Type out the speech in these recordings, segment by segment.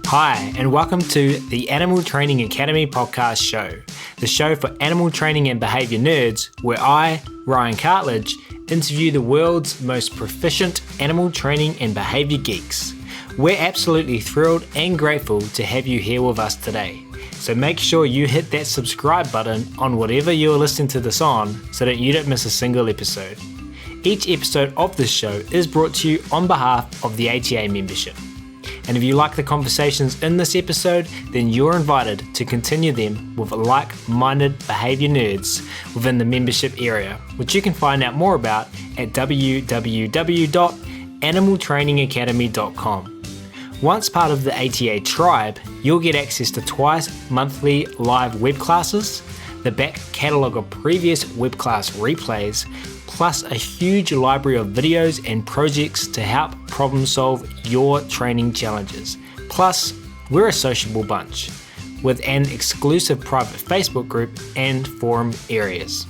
Hi, and welcome to the Animal Training Academy podcast show, the show for animal training and behaviour nerds, where I, Ryan Cartledge, interview the world's most proficient animal training and behaviour geeks. We're absolutely thrilled and grateful to have you here with us today. So make sure you hit that subscribe button on whatever you're listening to this on so that you don't miss a single episode. Each episode of this show is brought to you on behalf of the ATA membership. And if you like the conversations in this episode, then you're invited to continue them with like-minded behaviour nerds within the membership area, which you can find out more about at www.animaltrainingacademy.com. Once part of the ATA tribe, you'll get access to twice monthly live web classes, the back catalogue of previous web class replays, plus a huge library of videos and projects to help problem solve your training challenges. Plus, we're a sociable bunch with an exclusive private Facebook group and forum areas.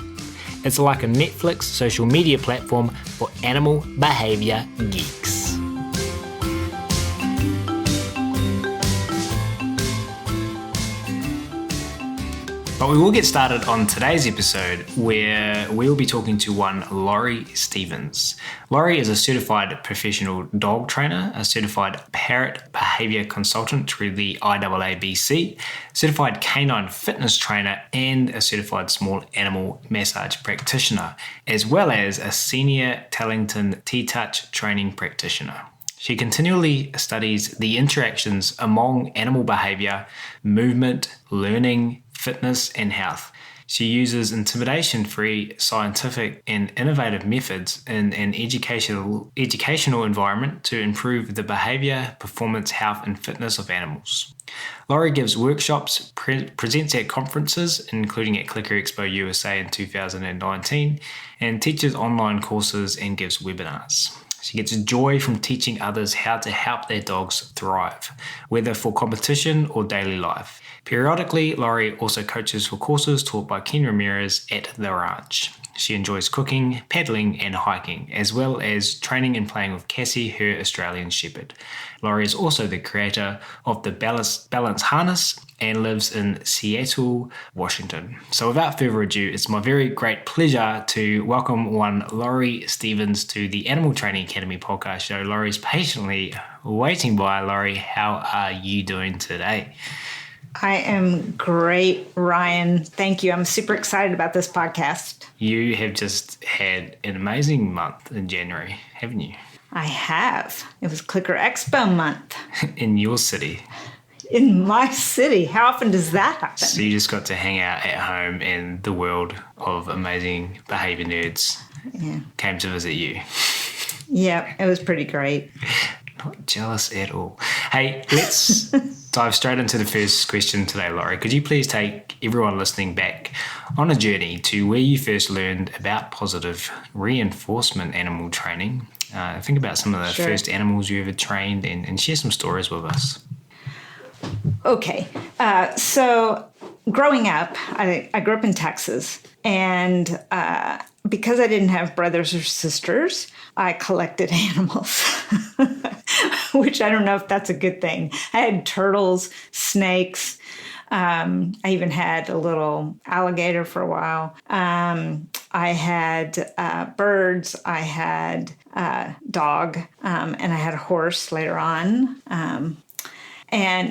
It's like a Netflix social media platform for animal behaviour geeks. But we will get started on today's episode where we will be talking to one Laurie Stevens. Laurie is a certified professional dog trainer, a certified parrot behaviour consultant through the IAABC, certified canine fitness trainer, and a certified small animal massage practitioner, as well as a senior Tellington T-Touch training practitioner. She continually studies the interactions among animal behaviour, movement, learning, fitness and health. She uses intimidation-free, scientific and innovative methods in an educational environment to improve the behaviour, performance, health and fitness of animals. Laurie gives workshops, presents at conferences, including at Clicker Expo USA in 2019, and teaches online courses and gives webinars. She gets joy from teaching others how to help their dogs thrive, whether for competition or daily life. Periodically, Laurie also coaches for courses taught by Ken Ramirez at The Ranch. She enjoys cooking, paddling and hiking, as well as training and playing with Cassie, her Australian Shepherd. Laurie is also the creator of the Balance Harness and lives in Seattle, Washington. So without further ado, it's my very great pleasure to welcome one Laurie Stevens to the Animal Training Academy podcast show. Laurie's patiently waiting by. Laurie, how are you doing today? I am great, Ryan. Thank you. I'm super excited about this podcast. You have just had an amazing month in January, haven't you? I have. It was Clicker Expo month. In your city. In my city. How often does that happen? So you just got to hang out at home and the world of amazing behaviour nerds came to visit you. Yeah, it was pretty great. Not jealous at all. Hey, let's dive straight into the first question today, Laurie. Could you please take everyone listening back on a journey to where you first learned about positive reinforcement animal training? Think about some of the first animals you ever trained and share some stories with us. Okay. So growing up, I grew up in Texas, and because I didn't have brothers or sisters, I collected animals, which I don't know if that's a good thing. I had turtles, snakes. I even had a little alligator for a while. I had birds. I had a dog, and I had a horse later on. But I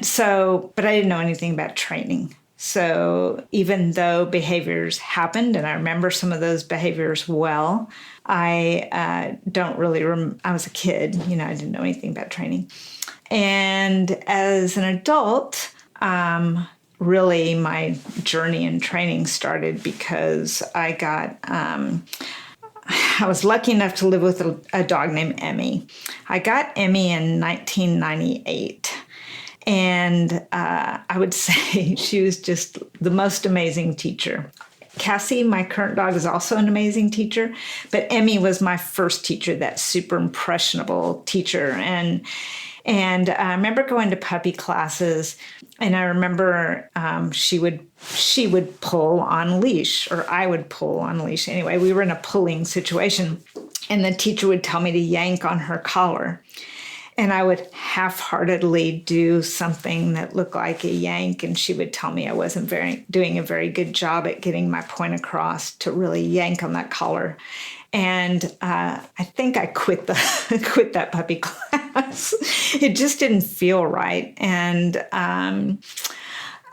didn't know anything about training. So even though behaviors happened, and I remember some of those behaviors well, I don't really I was a kid, I didn't know anything about training. And as an adult, really my journey in training started because I was lucky enough to live with a dog named Emmy. I got Emmy in 1998. And I would say she was just the most amazing teacher. Cassie, my current dog, is also an amazing teacher, but Emmy was my first teacher, that super impressionable teacher. And I remember going to puppy classes, and I remember she would pull on leash, or I would pull on leash. Anyway, we were in a pulling situation, and the teacher would tell me to yank on her collar. And I would half-heartedly do something that looked like a yank, and she would tell me I wasn't doing a very good job at getting my point across to really yank on that collar. And I think I quit that puppy class. It just didn't feel right. And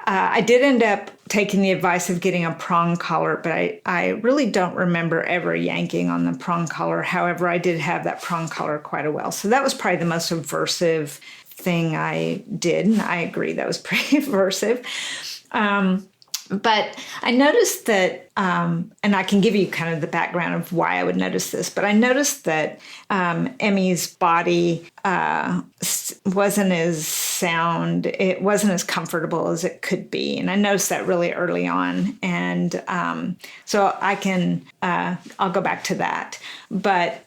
I did end up taking the advice of getting a prong collar, but I really don't remember ever yanking on the prong collar. However, I did have that prong collar quite a while. So that was probably the most aversive thing I did. And I agree, that was pretty aversive. But I noticed that, and I can give you kind of the background of why I would notice this, but I noticed that Emmy's body wasn't as sound, it wasn't as comfortable as it could be. And I noticed that really early on. And so I'll go back to that. But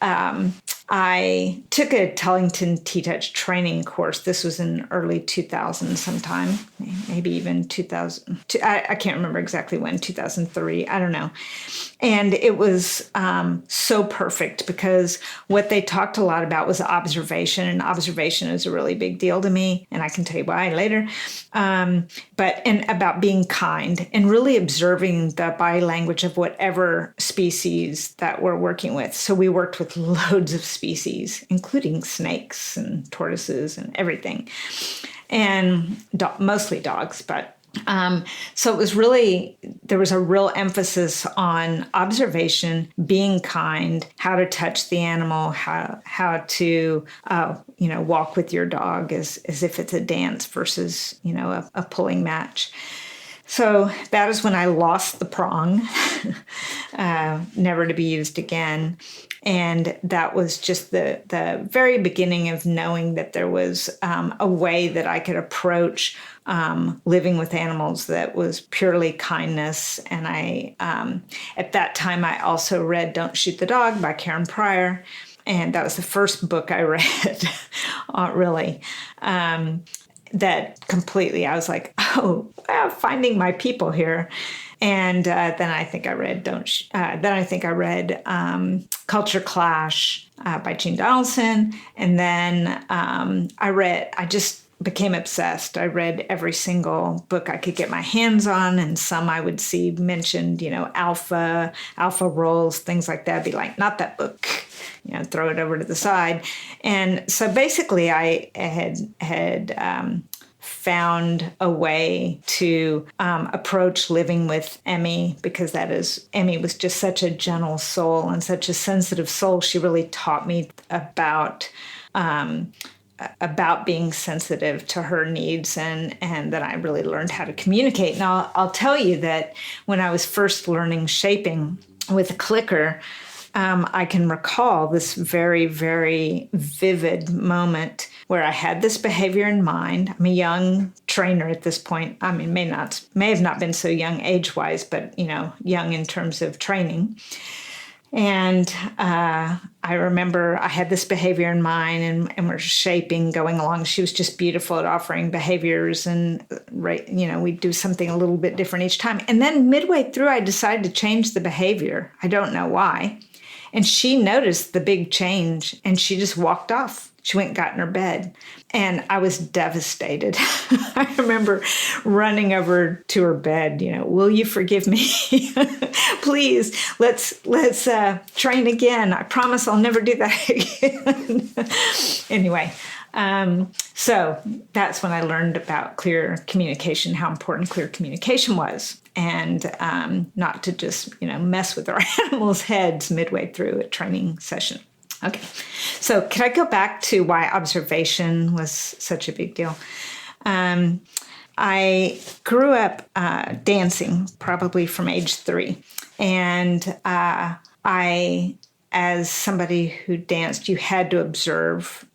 I took a Tellington T-Touch training course. This was in early 2000 sometime, maybe even 2000. I can't remember exactly when, 2003. I don't know. And it was so perfect because what they talked a lot about was observation, and observation is a really big deal to me, and I can tell you why later. And about being kind and really observing the body language of whatever species that we're working with. So we worked with loads of species, including snakes and tortoises and everything, and mostly dogs, but so it was really, there was a real emphasis on observation, being kind, how to touch the animal, how to, walk with your dog as if it's a dance versus, a pulling match. So that is when I lost the prong, never to be used again. And that was just the very beginning of knowing that there was a way that I could approach living with animals that was purely kindness. And I, at that time, I also read Don't Shoot the Dog by Karen Pryor. And that was the first book I read, really. That completely, I was like, oh, wow, finding my people here. And then I think I read Culture Clash by Jean Donaldson. And then I just became obsessed. I read every single book I could get my hands on, and some I would see mentioned, alpha roles, things like that. I'd be like, not that book, throw it over to the side. And so basically I had found a way to approach living with Emmy, because Emmy was just such a gentle soul and such a sensitive soul. She really taught me about being sensitive to her needs, and that I really learned how to communicate. And I'll tell you that when I was first learning shaping with a clicker, I can recall this very, very vivid moment where I had this behavior in mind. I'm a young trainer at this point. I mean, may have not been so young age-wise, but, young in terms of training. And I remember I had this behavior in mind, and we're shaping, going along. She was just beautiful at offering behaviors, and we'd do something a little bit different each time. And then midway through, I decided to change the behavior. I don't know why. And she noticed the big change, and she just walked off. She went and got in her bed, and I was devastated. I remember running over to her bed, will you forgive me? Please, let's train again. I promise I'll never do that again. Anyway, so that's when I learned about clear communication, how important clear communication was, and not to just, mess with our animals' heads midway through a training session. Okay, so can I go back to why observation was such a big deal? I grew up dancing probably from age 3. And as somebody who danced, you had to observe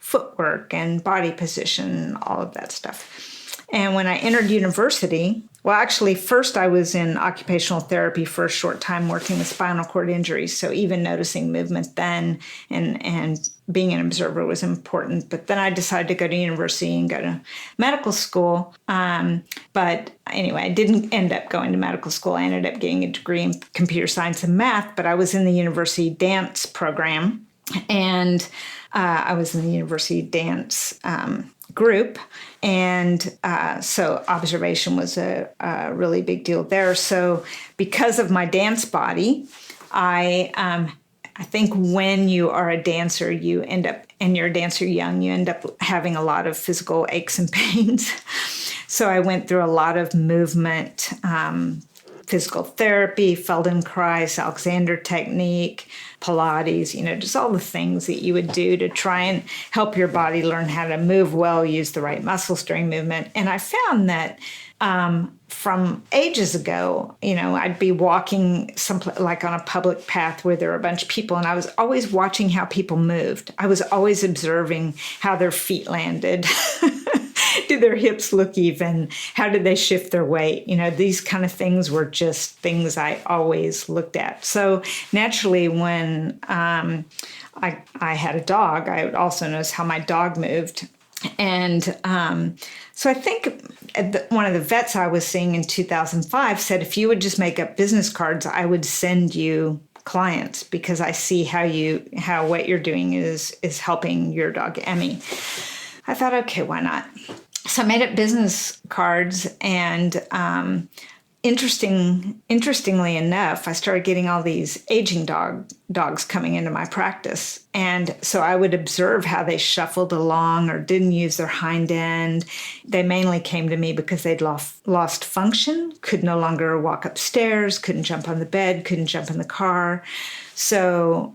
footwork and body position, all of that stuff. And when I entered university, well, actually, first I was in occupational therapy for a short time working with spinal cord injuries. So even noticing movement then and being an observer was important. But then I decided to go to university and go to medical school. But anyway, I didn't end up going to medical school. I ended up getting a degree in computer science and math, but I was in the university dance program. And I was in the university dance group. And so observation was a really big deal there. So because of my dance body, I think when you are a dancer, you end up, and you're a dancer young, you end up having a lot of physical aches and pains. So I went through a lot of movement, physical therapy, Feldenkrais, Alexander technique, Pilates, just all the things that you would do to try and help your body learn how to move well, use the right muscles during movement. And I found that from ages ago, I'd be walking like on a public path where there were a bunch of people, and I was always watching how people moved. I was always observing how their feet landed. Did their hips look even? How did they shift their weight? These kind of things were just things I always looked at. So naturally, when I had a dog, I would also notice how my dog moved. And so I think one of the vets I was seeing in 2005 said, if you would just make up business cards, I would send you clients because I see how what you're doing is helping your dog, Emmy. I thought, okay, why not? So I made up business cards, and interestingly enough, I started getting all these aging dogs coming into my practice. And so I would observe how they shuffled along or didn't use their hind end. They mainly came to me because they'd lost function, could no longer walk upstairs, couldn't jump on the bed, couldn't jump in the car. So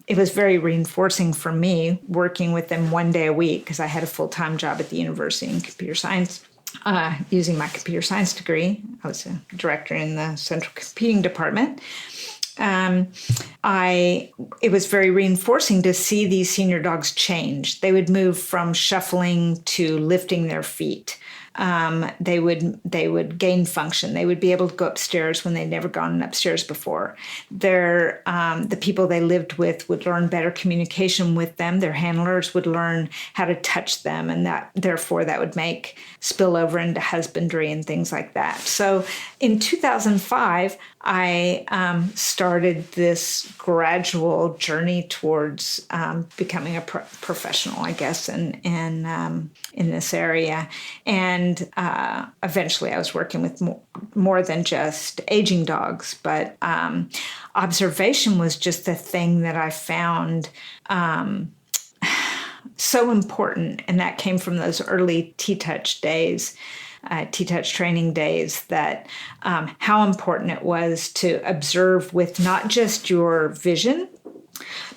it was very reinforcing for me working with them one day a week because I had a full-time job at the university in computer science. Using my computer science degree, I was a director in the central computing department. It was very reinforcing to see these senior dogs change. They would move from shuffling to lifting their feet. They would gain function. They would be able to go upstairs when they'd never gone upstairs before. The people they lived with would learn better communication with them. Their handlers would learn how to touch them, and therefore that would make spill over into husbandry and things like that. So in 2005, I started this gradual journey towards becoming a professional, I guess, in this area. And eventually I was working with more than just aging dogs, but observation was just the thing that I found so important. And that came from those early T-Touch days. T-Touch training days, that how important it was to observe with not just your vision,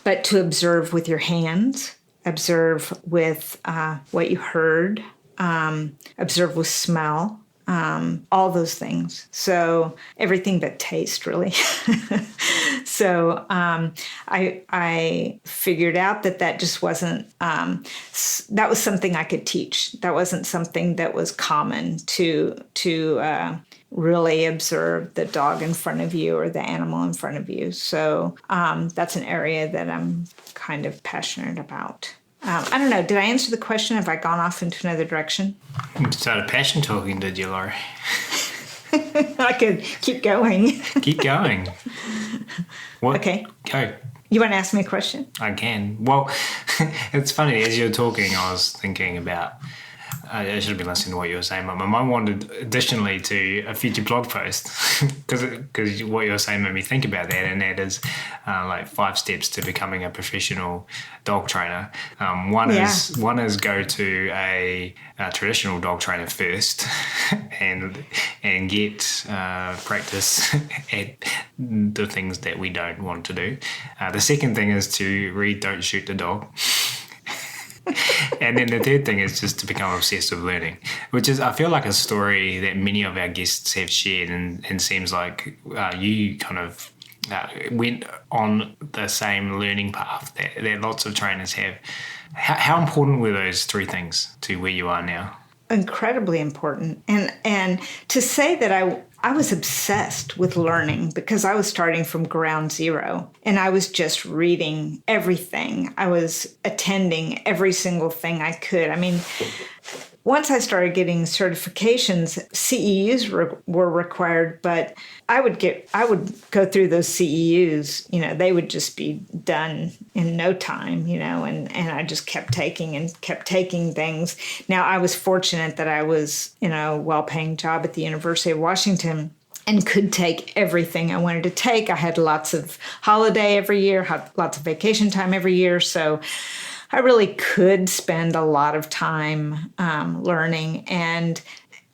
but to observe with your hands, observe with what you heard, observe with smell, all those things. So everything but taste, really. So I figured out that just wasn't, that was something I could teach. That wasn't something that was common to really observe the dog in front of you or the animal in front of you. So that's an area that I'm kind of passionate about. I don't know. Did I answer the question? Have I gone off into another direction? You started passion talking, did you, Laurie? I could keep going. Keep going. What? Okay. Go. You want to ask me a question? I can. Well, it's funny. As you were talking, I was thinking about... I should have been listening to what you were saying, but my mind wandered additionally to a future blog post because what you were saying made me think about that, and that is like 5 steps to becoming a professional dog trainer. One is go to a traditional dog trainer first and get practice at the things that we don't want to do. The second thing is to read Don't Shoot the Dog. And then the third thing is just to become obsessed with learning, which is, I feel like, a story that many of our guests have shared, and seems like you kind of went on the same learning path that lots of trainers have. How important were those 3 things to where you are now? Incredibly important. And to say that I was obsessed with learning because I was starting from ground zero and I was just reading everything. I was attending every single thing I could. I mean, once I started getting certifications, CEUs were required, but I would go through those CEUs, they would just be done in no time, and I just kept taking things. Now, I was fortunate that I was in a well-paying job at the University of Washington and could take everything I wanted to take. I had lots of holiday every year, had lots of vacation time every year. So I really could spend a lot of time learning. And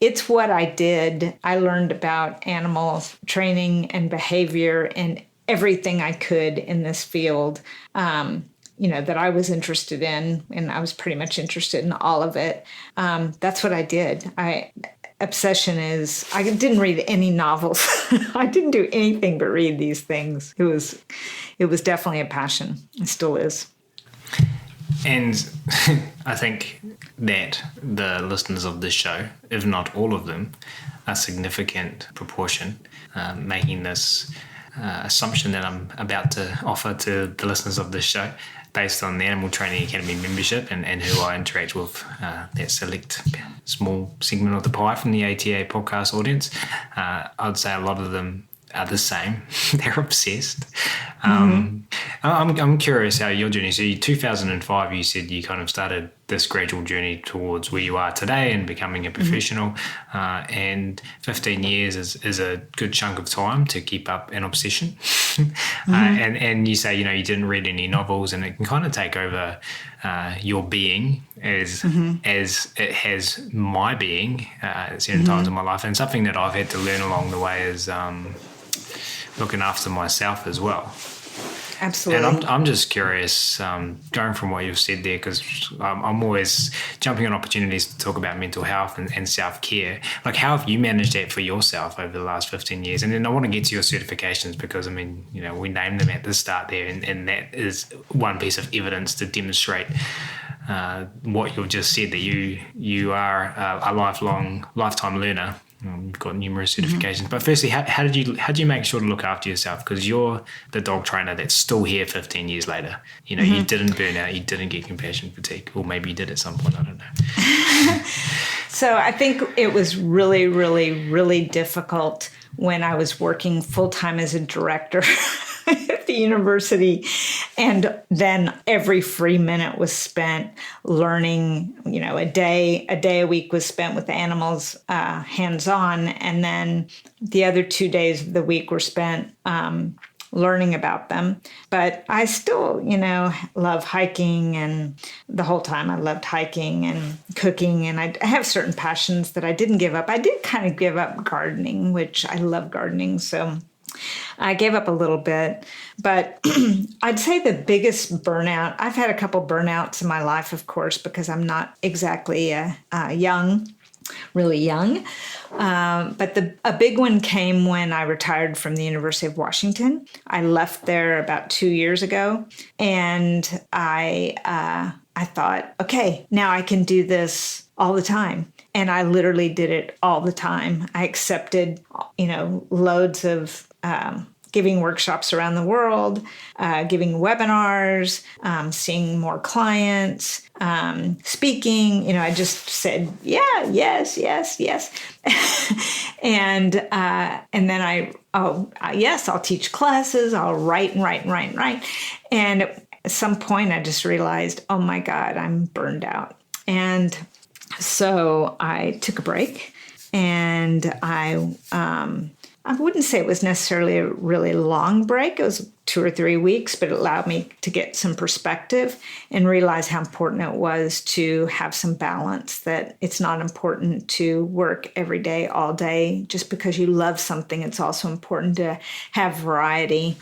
it's what I did. I learned about animal training and behavior and everything I could in this field, that I was interested in. And I was pretty much interested in all of it. That's what I did. Obsession is, I didn't read any novels. I didn't do anything but read these things. It was definitely a passion. It still is. And I think that the listeners of this show, if not all of them, a significant proportion, making this assumption that I'm about to offer to the listeners of this show, based on the Animal Training Academy membership and who I interact with, that select small segment of the pie from the ATA podcast audience, I'd say a lot of them are the same. They're obsessed. I'm curious how your journey. So, 2005, you said you kind of started this gradual journey towards where you are today and becoming a professional. And 15 years is a good chunk of time to keep up an obsession. And you say, you didn't read any novels, and it can kind of take over your being as it has my being at certain times in my life. And something that I've had to learn along the way is looking after myself as well. Absolutely. And I'm just curious, going from what you've said there, because I'm always jumping on opportunities to talk about mental health and self-care. Like, how have you managed that for yourself over the last 15 years? And then I want to get to your certifications because, we named them at the start there, and that is one piece of evidence to demonstrate what you've just said, that you are a lifetime learner. You've got numerous certifications. But firstly, how did you make sure to look after yourself? Because you're the dog trainer that's still here 15 years later. You didn't burn out, you didn't get compassion fatigue, or maybe you did at some point, I don't know. So I think it was really, really, really difficult when I was working full-time as a director at the university, and then every free minute was spent learning. A day a week was spent with the animals, hands-on, and then the other 2 days of the week were spent learning about them. But I still, love hiking, and the whole time I loved hiking and cooking, and I have certain passions that I didn't give up. I did kind of give up gardening, which I love gardening, so I gave up a little bit. But I'd say the biggest burnout, I've had a couple burnouts in my life, of course, because I'm not exactly really young. But a big one came when I retired from the University of Washington. I left there about 2 years ago, and I thought, okay, now I can do this all the time. And I literally did it all the time. I accepted, loads of giving workshops around the world, giving webinars, seeing more clients, speaking. I just said, yes. and then yes, I'll teach classes. I'll write. And at some point, I just realized, oh my God, I'm burned out. And so I took a break, and I wouldn't say it was necessarily a really long break. It was 2 or 3 weeks, but it allowed me to get some perspective and realize how important it was to have some balance, that it's not important to work every day, all day. Just because you love something, it's also important to have variety.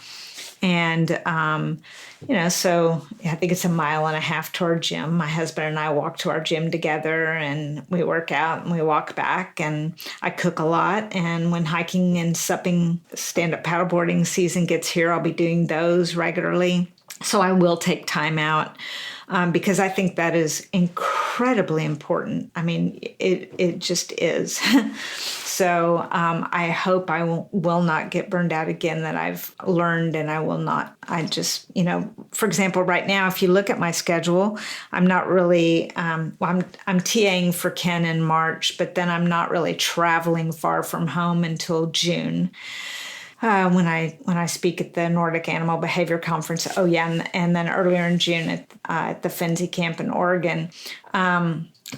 And, so I think it's 1.5 miles to our gym. My husband and I walk to our gym together, and we work out and we walk back, and I cook a lot. And when hiking and supping, stand-up paddleboarding season gets here, I'll be doing those regularly. So I will take time out because I think that is incredible incredibly important. I mean, it just is. So I hope I will not get burned out again, that I've learned, and I will not. I just, for example, right now, if you look at my schedule, I'm not really, I'm TAing for Ken in March, but then I'm not really traveling far from home until June. When I speak at the Nordic Animal Behavior Conference. Oh yeah, and then earlier in June at the Fenzi Camp in Oregon,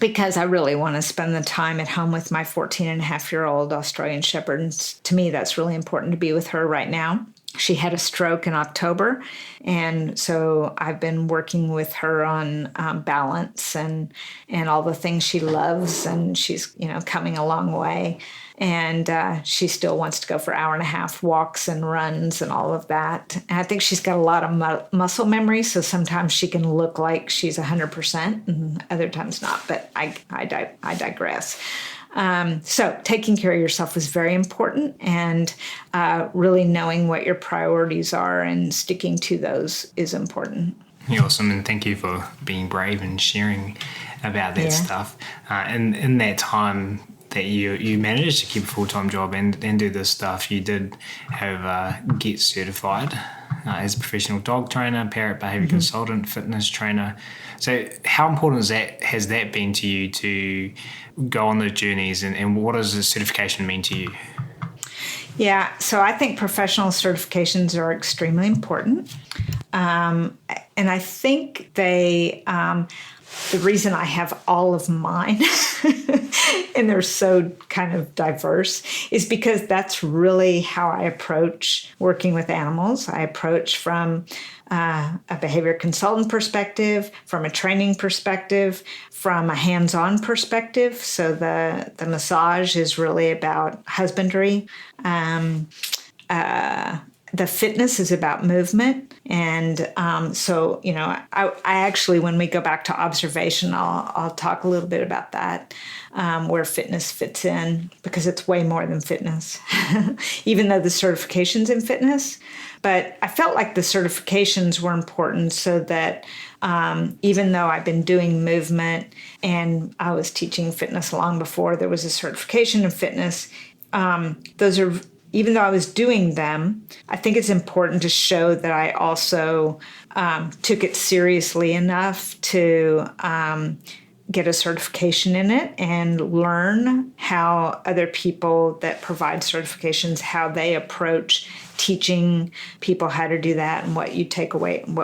because I really want to spend the time at home with my 14-and-a-half-year-old Australian Shepherd. And to me, that's really important to be with her right now. She had a stroke in October, and so I've been working with her on balance and all the things she loves, and she's coming a long way. And she still wants to go for hour-and-a-half walks and runs and all of that. And I think she's got a lot of muscle memory, so sometimes she can look like she's 100% and other times not, but I digress. So taking care of yourself is very important, and really knowing what your priorities are and sticking to those is important. Yeah, awesome, and thank you for being brave and sharing about that stuff. And in that time that you managed to keep a full-time job and do this stuff, you did have GET certified as a professional dog trainer, parrot behavior consultant, fitness trainer. So how important has that been to you to go on those journeys, and what does the certification mean to you? Yeah, so I think professional certifications are extremely important. And I think the reason I have all of mine, and they're so kind of diverse, is because that's really how I approach working with animals. I approach from a behavior consultant perspective, from a training perspective, from a hands-on perspective. So the massage is really about husbandry. The fitness is about movement. And so, I actually, when we go back to observation, I'll talk a little bit about that, where fitness fits in, because it's way more than fitness, even though the certification's in fitness. But I felt like the certifications were important so that even though I've been doing movement and I was teaching fitness long before there was a certification in fitness, even though I was doing them, I think it's important to show that I also took it seriously enough to get a certification in it and learn how other people that provide certifications, how they approach teaching people how to do that, and what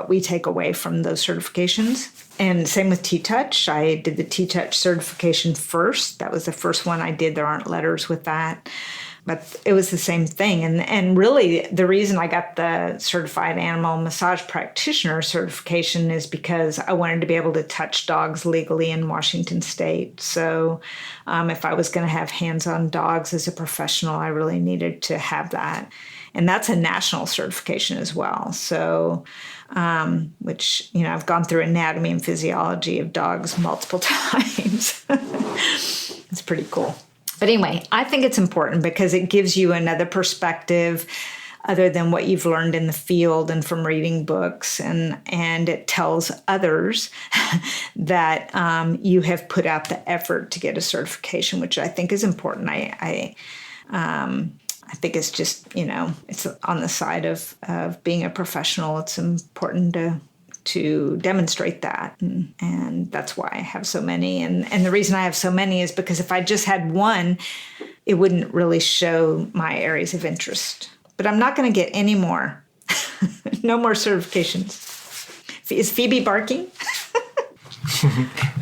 we take away from those certifications. And same with T-Touch. I did the T-Touch certification first. That was the first one I did. There aren't letters with that. But it was the same thing. And really, the reason I got the Certified Animal Massage Practitioner certification is because I wanted to be able to touch dogs legally in Washington State. So if I was going to have hands-on dogs as a professional, I really needed to have that. And that's a national certification as well. So, which, I've gone through anatomy and physiology of dogs multiple times. It's pretty cool. But anyway, I think it's important because it gives you another perspective other than what you've learned in the field and from reading books. And it tells others that you have put out the effort to get a certification, which I think is important. I think it's just, it's on the side of being a professional. It's important to demonstrate that. And that's why I have so many. And the reason I have so many is because if I just had one, it wouldn't really show my areas of interest. But I'm not going to get any more. No more certifications. Is Phoebe barking?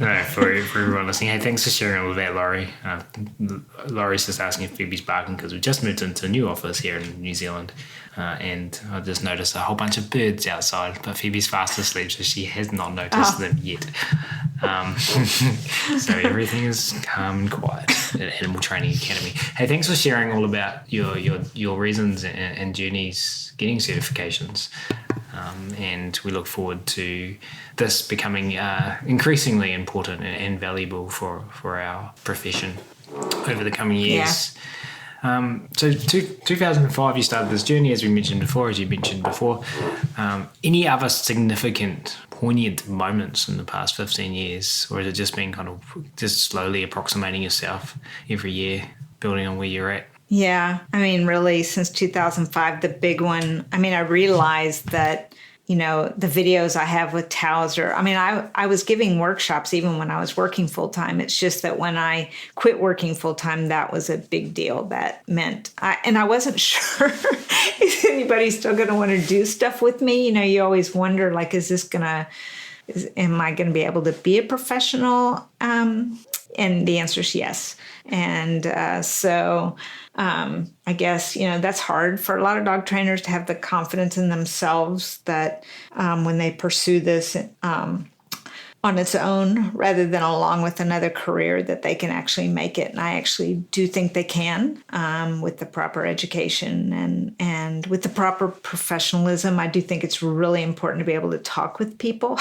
No, for everyone listening, hey, thanks for sharing all of that, Laurie. Laurie's just asking if Phoebe's barking because we just moved into a new office here in New Zealand, and I just noticed a whole bunch of birds outside, but Phoebe's fast asleep, so she has not noticed them yet. So everything is calm and quiet at Animal Training Academy. Hey, thanks for sharing all about your reasons and journeys getting certifications. And we look forward to this becoming increasingly important and valuable for our profession over the coming years. So 2005, you started this journey, as you mentioned before. Any other significant, poignant moments in the past 15 years? Or has it just been kind of just slowly approximating yourself every year, building on where you're at? Yeah. I mean, really, since 2005, the big one, I mean, I realized that, the videos I have with Towser, I mean, I was giving workshops even when I was working full time. It's just that when I quit working full time, that was a big deal. That meant, and I wasn't sure if anybody's still going to want to do stuff with me. You always wonder, like, am I going to be able to be a professional? And the answer is yes. And I guess, that's hard for a lot of dog trainers to have the confidence in themselves that when they pursue this on its own rather than along with another career, that they can actually make it. And I actually do think they can with the proper education and with the proper professionalism. I do think it's really important to be able to talk with people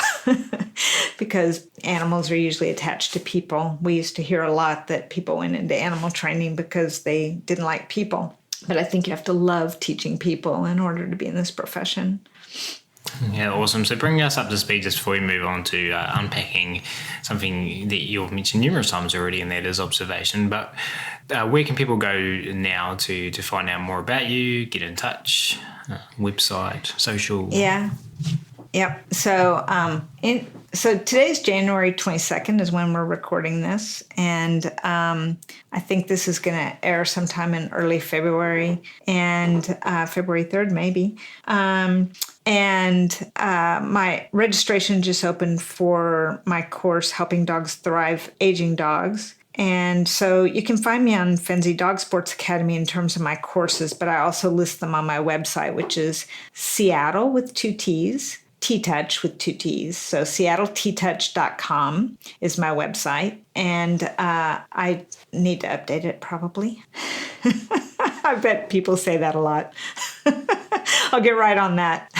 because animals are usually attached to people. We used to hear a lot that people went into animal training because they didn't like people. But I think you have to love teaching people in order to be in this profession. Yeah, awesome. So bring us up to speed just before we move on to unpacking something that you've mentioned numerous times already, and that is observation. But where can people go now to find out more about you, get in touch, website, social? Yeah. Yep. So so today's January 22nd is when we're recording this. And I think this is going to air sometime in early February and February 3rd, maybe. And my registration just opened for my course, Helping Dogs Thrive, Aging Dogs. And so you can find me on Fenzi Dog Sports Academy in terms of my courses, but I also list them on my website, which is Seattle with 2 T's, T-Touch with 2 T's. So SeattleTTouch.com is my website. And I need to update it probably. I bet people say that a lot. I'll get right on that.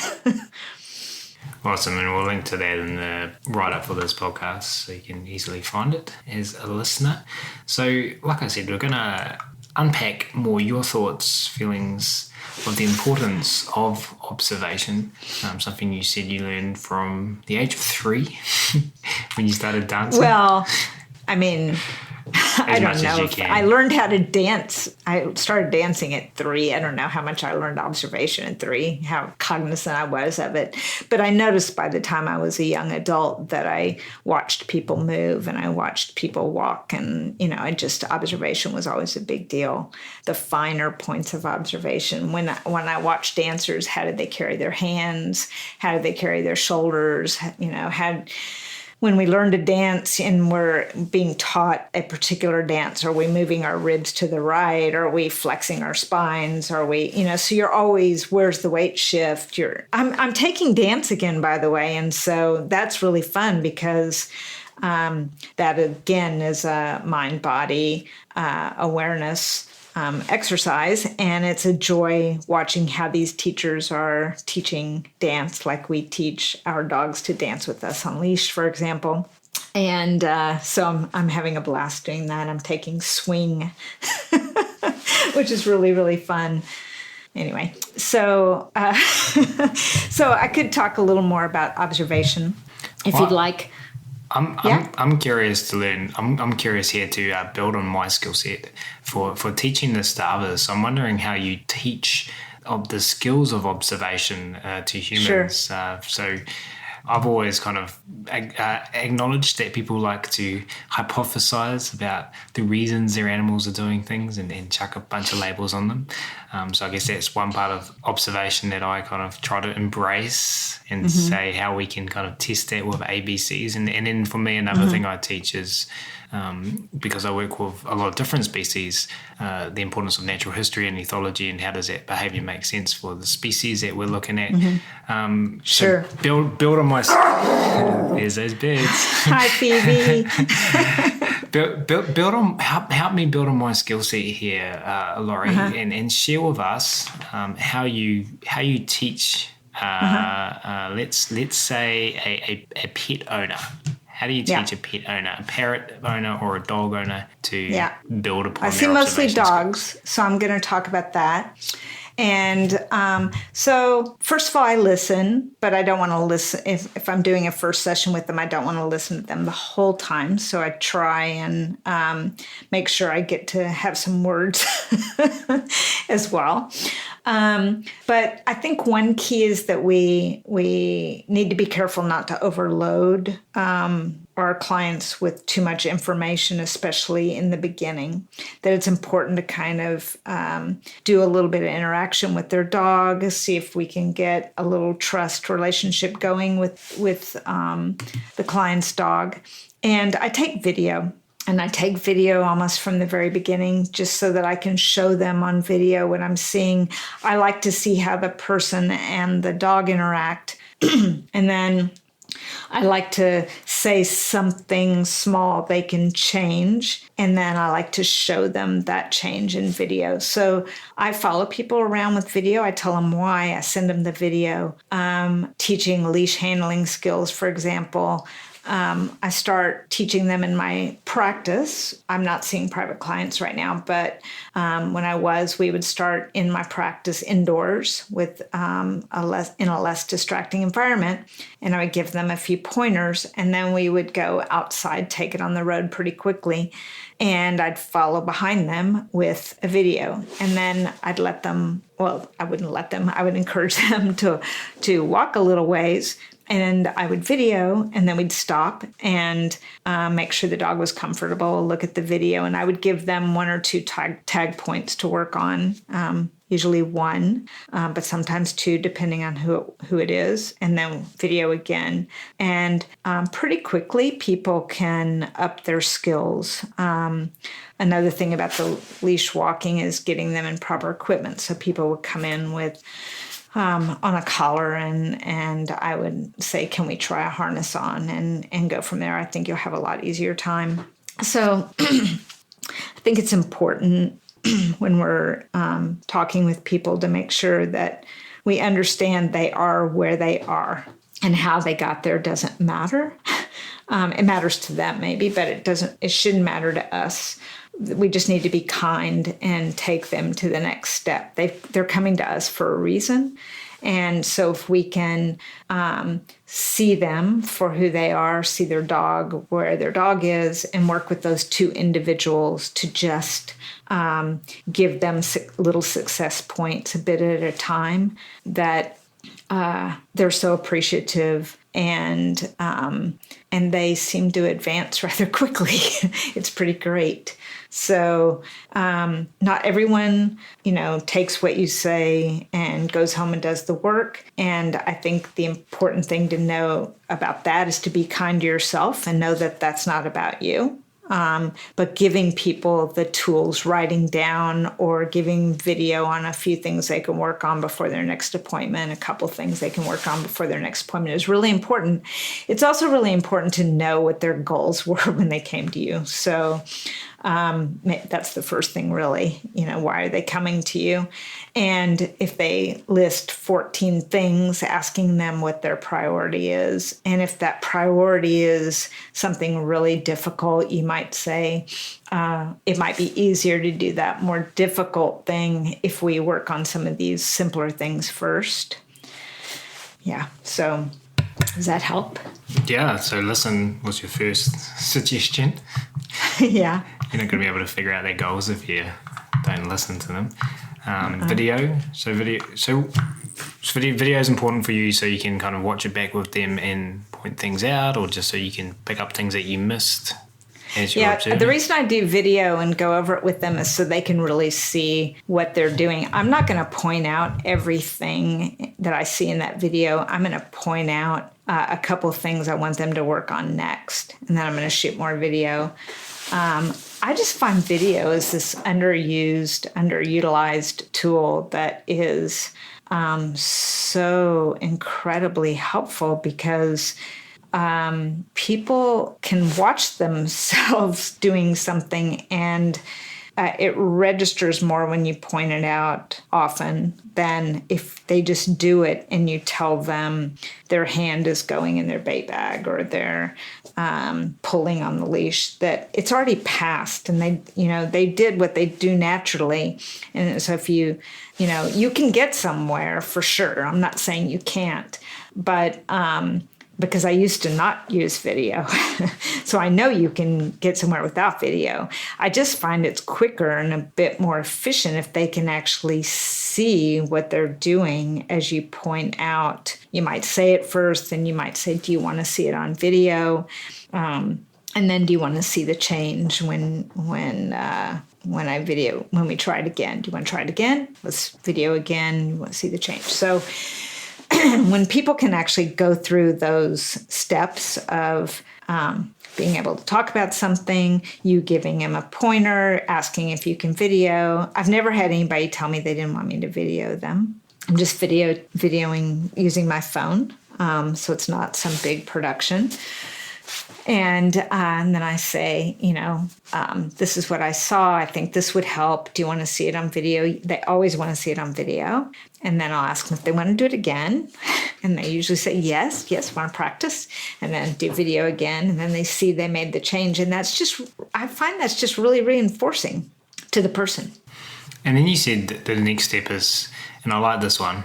Awesome, and we'll link to that in the write-up for this podcast so you can easily find it as a listener. So, like I said, we're going to unpack more your thoughts, feelings of the importance of observation, something you said you learned from the age of 3 when you started dancing. Well, I mean, I don't know. I learned how to dance. I started dancing at 3. I don't know how much I learned observation at 3, how cognizant I was of it. But I noticed by the time I was a young adult that I watched people move and I watched people walk. And, observation was always a big deal. The finer points of observation. When I watched dancers, how did they carry their hands? How did they carry their shoulders? When we learn to dance and we're being taught a particular dance, are we moving our ribs to the right? Are we flexing our spines? Are we, so you're always, where's the weight shift? I'm taking dance again, by the way. And so that's really fun because that again is a mind-body awareness exercise, and it's a joy watching how these teachers are teaching dance like we teach our dogs to dance with us on leash, for example. And so I'm having a blast doing that. I'm taking swing, which is really, really fun. Anyway, so so I could talk a little more about observation if you'd like. I'm curious to learn. I'm curious here to build on my skill set for teaching this to others. So I'm wondering how you teach the skills of observation to humans. Sure. So I've always kind of acknowledged that people like to hypothesize about the reasons their animals are doing things and chuck a bunch of labels on them. So I guess that's one part of observation that I kind of try to embrace and say how we can kind of test that with ABCs. And then for me, another thing I teach is, because I work with a lot of different species, the importance of natural history and ethology and how does that behaviour make sense for the species that we're looking at. Sure. So build on my... There's those birds. Hi, Phoebe. Build on, help me build on my skill set here, Laurie, and share with us how you teach. Let's say a pet owner How do you teach a pet owner, a parrot owner or a dog owner to build upon I see their mostly observation dogs, so I'm going to talk about that. And so, first of all, I listen, but I don't want to listen. If I'm doing a first session with them, I don't want to listen to them the whole time. So I try and make sure I get to have some words as well. But I think one key is that we need to be careful not to overload our clients with too much information, especially in the beginning. That it's important to kind of do a little bit of interaction with their dog, see if we can get a little trust relationship going with the client's dog. And I take video. And I take video almost from the very beginning just so that I can show them on video what I'm seeing. I like to see how the person and the dog interact. And then I like to say something small they can change. And then I like to show them that change in video. So I follow people around with video. I tell them why. I send them the video. Teaching leash handling skills, for example. I start teaching them in my practice. I'm not seeing private clients right now, but when I was, we would start in my practice indoors with in a less distracting environment, and I would give them a few pointers, and then we would go outside, take it on the road pretty quickly, and I'd follow behind them with a video, and then I'd let them. Well, I wouldn't let them. I would encourage them to walk a little ways. And I would video, and then we'd stop and make sure the dog was comfortable, look at the video, and I would give them one or two tag points to work on, usually one, but sometimes two, depending on who it is, and then video again. And pretty quickly, people can up their skills. Another thing about the leash walking is getting them in proper equipment. So people would come in with on a collar, and I would say, can we try a harness on and go from there? I think you'll have a lot easier time. So I think it's important when we're talking with people to make sure that we understand they are where they are, and how they got there doesn't matter. It matters to them maybe, but it shouldn't matter to us. We just need to be kind and take them to the next step. They're coming to us for a reason. And so if we can see them for who they are, see their dog where their dog is, and work with those two individuals to just give them little success points a bit at a time, that they're so appreciative, and they seem to advance rather quickly. It's pretty great. So not everyone, takes what you say and goes home and does the work. And I think the important thing to know about that is to be kind to yourself and know that that's not about you. But giving people the tools, writing down or giving video on a few things they can work on before their next appointment, a couple things they can work on before their next appointment is really important. It's also really important to know what their goals were when they came to you. So that's the first thing, really. Why are they coming to you? And if they list 14 things, asking them what their priority is. And if that priority is something really difficult, you might say, it might be easier to do that more difficult thing if we work on some of these simpler things first. Yeah. So does that help? Yeah. So listen was your first suggestion. Yeah. You're not going to be able to figure out their goals if you don't listen to them. Video. So video is important for you, so you can kind of watch it back with them and point things out, or just so you can pick up things that you missed as you're observing. The reason I do video and go over it with them is so they can really see what they're doing. I'm not going to point out everything that I see in that video. I'm going to point out a couple of things I want them to work on next, and then I'm going to shoot more video. I just find video is this underutilized tool that is so incredibly helpful, because people can watch themselves doing something and it registers more when you point it out often than if they just do it and you tell them their hand is going in their bait bag or they're pulling on the leash, that it's already passed and they did what they do naturally. And so if you can get somewhere for sure. I'm not saying you can't, but because I used to not use video. So I know you can get somewhere without video. I just find it's quicker and a bit more efficient if they can actually see what they're doing as you point out. You might say it first, then you might say, do you want to see it on video? And then do you want to see the change when we try it again? Do you want to try it again? Let's video again. You want to see the change. So when people can actually go through those steps of being able to talk about something, you giving them a pointer, asking if you can video. I've never had anybody tell me they didn't want me to video them. I'm just videoing using my phone, so it's not some big production. And then I say, this is what I saw. I think this would help. Do you want to see it on video? They always want to see it on video. And then I'll ask them if they want to do it again. And they usually say, yes, want to practice. And then do video again. And then they see they made the change. And I find that's just really reinforcing to the person. And then you said that the next step is, and I like this one,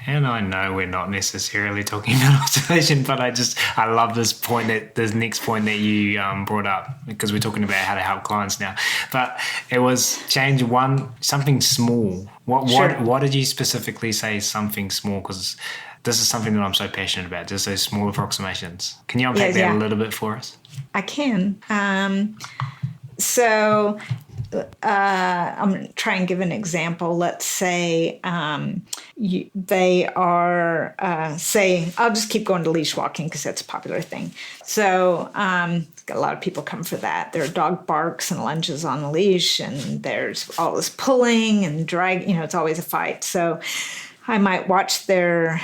and I know we're not necessarily talking about observation, but I love this next point that you brought up, because we're talking about how to help clients now. But it was change something small. What did you specifically say something small? Because this is something that I'm so passionate about, just those small approximations. Can you unpack that a little bit for us? I can. So I'm going to try and give an example. Let's say they are, I'll just keep going to leash walking because that's a popular thing. So got a lot of people come for that. Their dog barks and lunges on the leash, and there's all this pulling and drag. It's always a fight. So I might watch their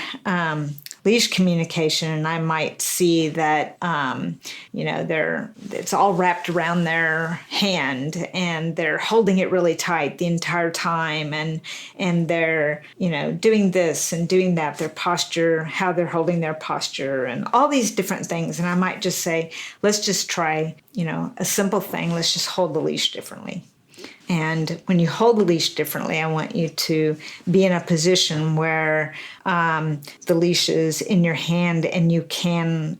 leash communication, and I might see that it's all wrapped around their hand, and they're holding it really tight the entire time, and they're doing this and doing that, their posture, how they're holding their posture, and all these different things. And I might just say, let's just try a simple thing. Let's just hold the leash differently. And when you hold the leash differently, I want you to be in a position where the leash is in your hand, and you can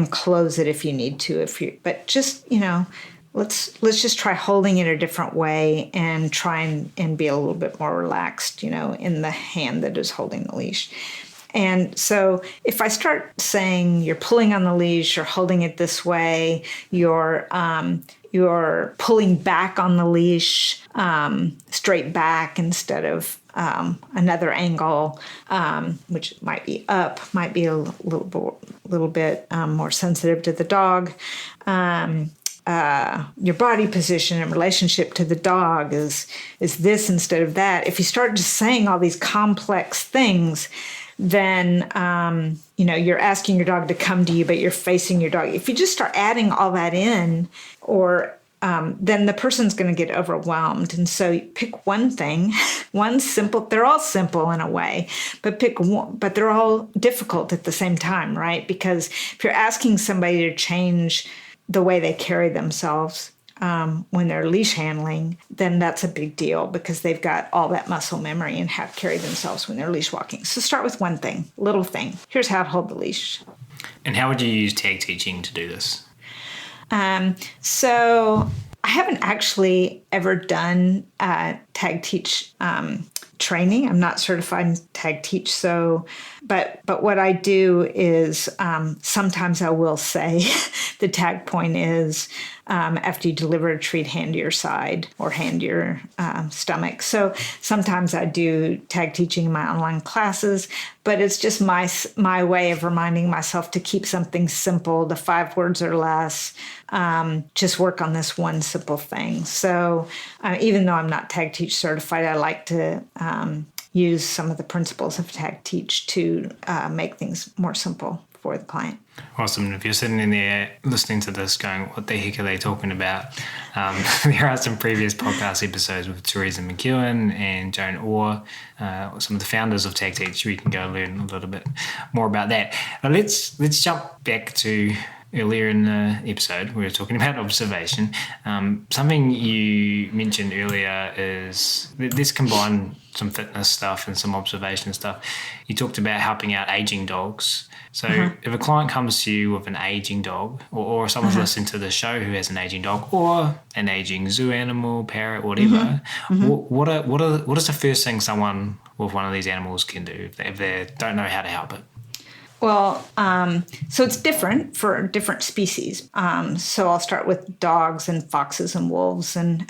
close it if you need to. But just let's just try holding it a different way and try and be a little bit more relaxed, in the hand that is holding the leash. And so if I start saying you're pulling on the leash, you're holding it this way, you're pulling back on the leash, straight back instead of another angle, which might be up, might be a little bit more sensitive to the dog. Your body position in relationship to the dog is this instead of that. If you start just saying all these complex things, then you're asking your dog to come to you, but you're facing your dog. If you just start adding all that in, then the person's going to get overwhelmed. And so pick one thing, one simple. They're all simple in a way, but pick one. But they're all difficult at the same time, right? Because if you're asking somebody to change the way they carry themselves when they're leash handling, then that's a big deal, because they've got all that muscle memory and how to carry themselves when they're leash walking. So start with one thing, little thing. Here's how to hold the leash. And how would you use tag teaching to do this? So I haven't actually ever done tag teach training. I'm not certified in tag teach. So, but what I do is sometimes I will say the tag point is after you deliver a treat, hand to your side or hand to your stomach. So sometimes I do tag teaching in my online classes, but it's just my way of reminding myself to keep something simple, the 5 words or less, just work on this one simple thing. So even though I'm not tag teach certified, I like to use some of the principles of tag teach to make things more simple for the client. Awesome. If you're sitting in there listening to this going, what the heck are they talking about? There are some previous podcast episodes with Teresa McEwen and Joan Orr, some of the founders of Tag Teach. We can go learn a little bit more about that. But let's jump back to earlier in the episode. We were talking about observation. Something you mentioned earlier is let's combine some fitness stuff and some observation stuff. You talked about helping out aging dogs. So if a client comes to you with an aging dog, or someone's listening to the show who has an aging dog, or an aging zoo animal, parrot, whatever, what is the first thing someone with one of these animals can do if they don't know how to help it? Well, so it's different for different species. So I'll start with dogs and foxes and wolves and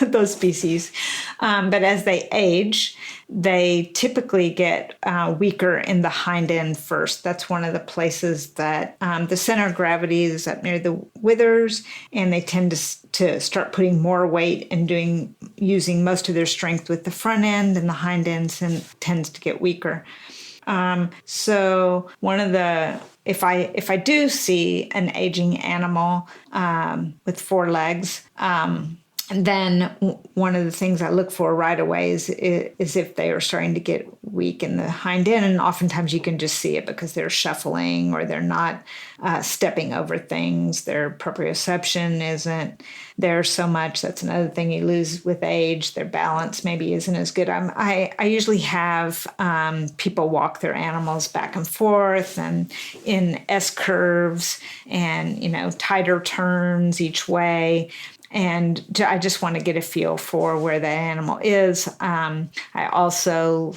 those species. But as they age, they typically get weaker in the hind end first. That's one of the places that the center of gravity is up near the withers, and they tend to start putting more weight and using most of their strength with the front end, and the hind end tends to get weaker. So one of if I do see an aging animal with 4 legs, then one of the things I look for right away is if they are starting to get weak in the hind end, and oftentimes you can just see it because they're shuffling or they're not stepping over things. Their proprioception isn't there so much. That's another thing you lose with age. Their balance maybe isn't as good. I usually have people walk their animals back and forth and in S curves and tighter turns each way. And I just want to get a feel for where the animal is. I also,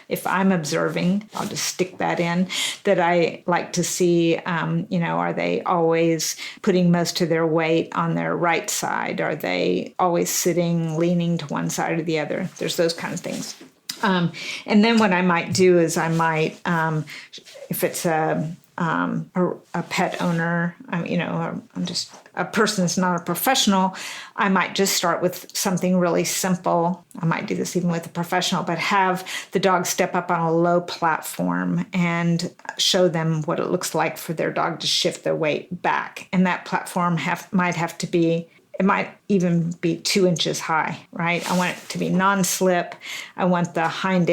if I'm observing, I'll just stick that in, that I like to see, are they always putting most of their weight on their right side? Are they always sitting, leaning to one side or the other? There's those kind of things. And then what I might do is I might, if it's a pet owner, I'm just a person that's not a professional, I might just start with something really simple. I might do this even with a professional, but have the dog step up on a low platform and show them what it looks like for their dog to shift their weight back. And that platform might have to be, it might even be 2 inches high, right? I want it to be non-slip. I want the hind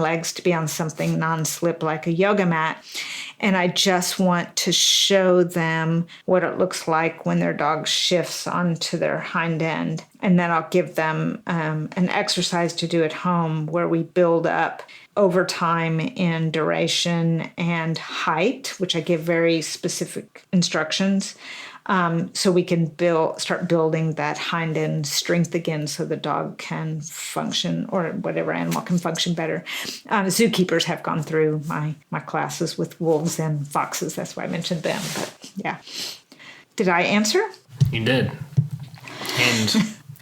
legs to be on something non-slip like a yoga mat. And I just want to show them what it looks like when their dog shifts onto their hind end. And then I'll give them an exercise to do at home where we build up over time in duration and height, which I give very specific instructions. So we can start building that hind end strength again so the dog can function, or whatever animal can function better. Zookeepers have gone through my classes with wolves and foxes. That's why I mentioned them. But yeah. Did I answer? You did.